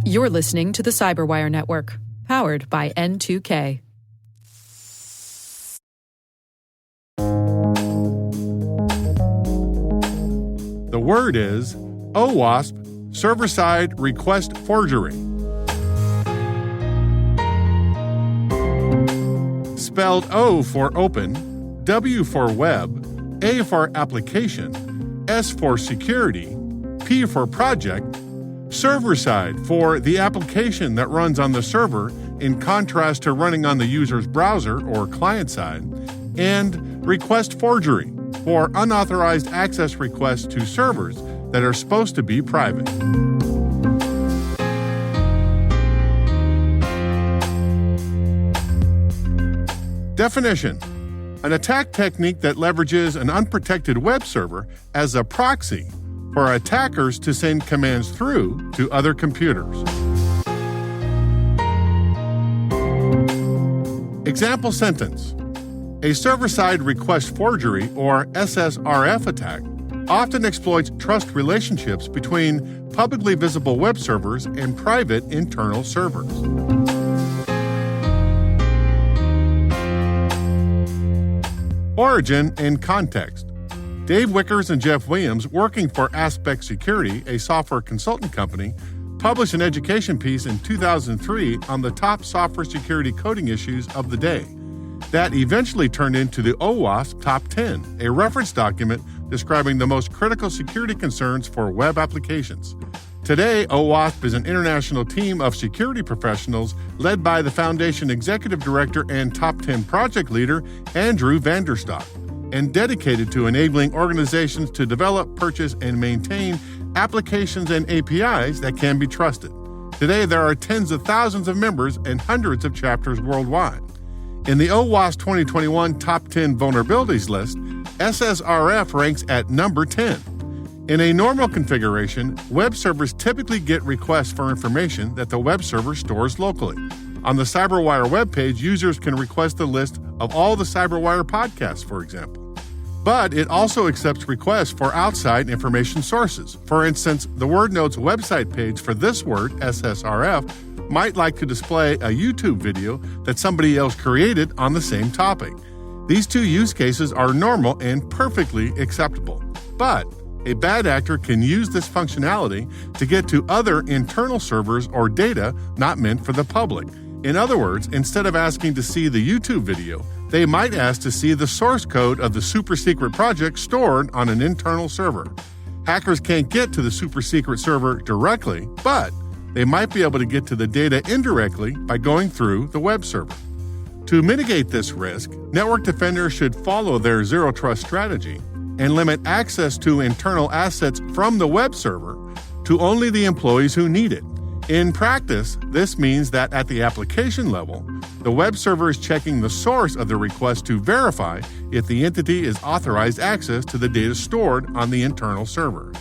You're listening to the Cyberwire Network, powered by N2K. The word is OWASP, server-side request forgery. Spelled O for open, W for web, A for application, S for security, P for project, server-side for the application that runs on the server in contrast to running on the user's browser or client side, and request forgery for unauthorized access requests to servers that are supposed to be private. Definition: an attack technique that leverages an unprotected web server as a proxy for attackers to send commands through to other computers. Example sentence: a server-side request forgery, or SSRF attack, often exploits trust relationships between publicly visible web servers and private internal servers. Origin and context. Dave Wickers and Jeff Williams, working for Aspect Security, a software consultant company, published an education piece in 2003 on the top software security coding issues of the day. That eventually turned into the OWASP Top 10, a reference document describing the most critical security concerns for web applications. Today, OWASP is an international team of security professionals led by the Foundation Executive Director and Top 10 project leader, Andrew Vanderstock, and dedicated to enabling organizations to develop, purchase, and maintain applications and APIs that can be trusted. Today, there are tens of thousands of members and hundreds of chapters worldwide. In the OWASP 2021 Top 10 Vulnerabilities list, SSRF ranks at number 10. In a normal configuration, web servers typically get requests for information that the web server stores locally. On the Cyberwire webpage, users can request a list of all the Cyberwire podcasts, for example. But it also accepts requests for outside information sources. For instance, the WordNotes website page for this word, SSRF, might like to display a YouTube video that somebody else created on the same topic. These two use cases are normal and perfectly acceptable. But a bad actor can use this functionality to get to other internal servers or data not meant for the public. In other words, instead of asking to see the YouTube video, they might ask to see the source code of the super secret project stored on an internal server. Hackers can't get to the super secret server directly, but they might be able to get to the data indirectly by going through the web server. To mitigate this risk, network defenders should follow their zero trust strategy and limit access to internal assets from the web server to only the employees who need it. In practice, this means that at the application level, the web server is checking the source of the request to verify if the entity is authorized access to the data stored on the internal server.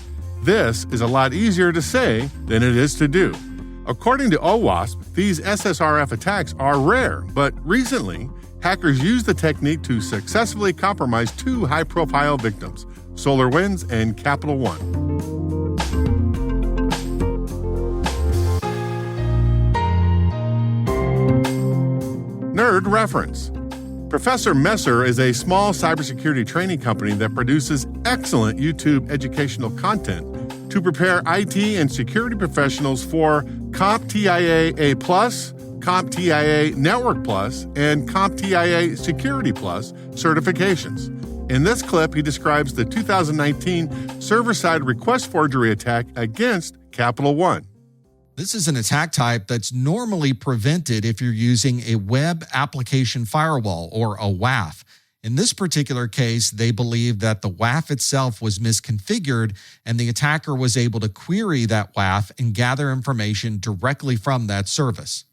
This is a lot easier to say than it is to do. According to OWASP, these SSRF attacks are rare, but recently, hackers used the technique to successfully compromise two high-profile victims, SolarWinds and Capital One. Nerd reference. Professor Messer is a small cybersecurity training company that produces excellent YouTube educational content to prepare IT and security professionals for CompTIA A+, CompTIA Network Plus, and CompTIA Security Plus certifications. In this clip, he describes the 2019 server-side request forgery attack against Capital One. This is an attack type that's normally prevented if you're using a web application firewall, or a WAF. In this particular case, they believe that the WAF itself was misconfigured and the attacker was able to query that WAF and gather information directly from that service.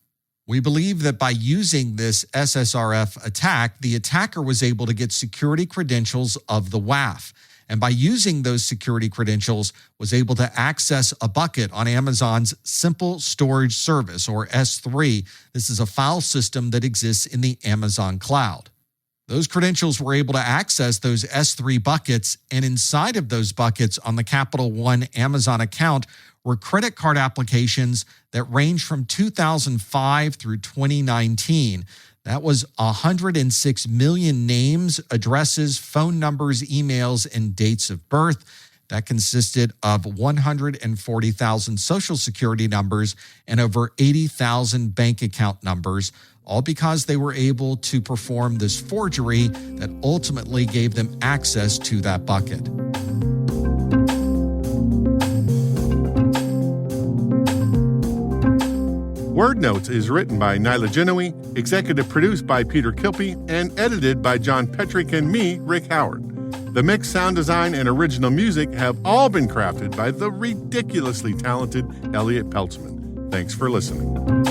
We believe that by using this SSRF attack, the attacker was able to get security credentials of the WAF, and by using those security credentials, was able to access a bucket on Amazon's Simple Storage Service, or S3. This is a file system that exists in the Amazon cloud. Those credentials were able to access those S3 buckets, and inside of those buckets on the Capital One Amazon account were credit card applications that range from 2005 through 2019. That was 106 million names, addresses, phone numbers, emails, and dates of birth. That consisted of 140,000 Social Security numbers and over 80,000 bank account numbers, all because they were able to perform this forgery that ultimately gave them access to that bucket. Word Notes is written by Nyla Genoe, executive produced by Peter Kilpie, and edited by John Petrick and me, Rick Howard. The mix, sound design, and original music have all been crafted by the ridiculously talented Elliot Peltzman. Thanks for listening.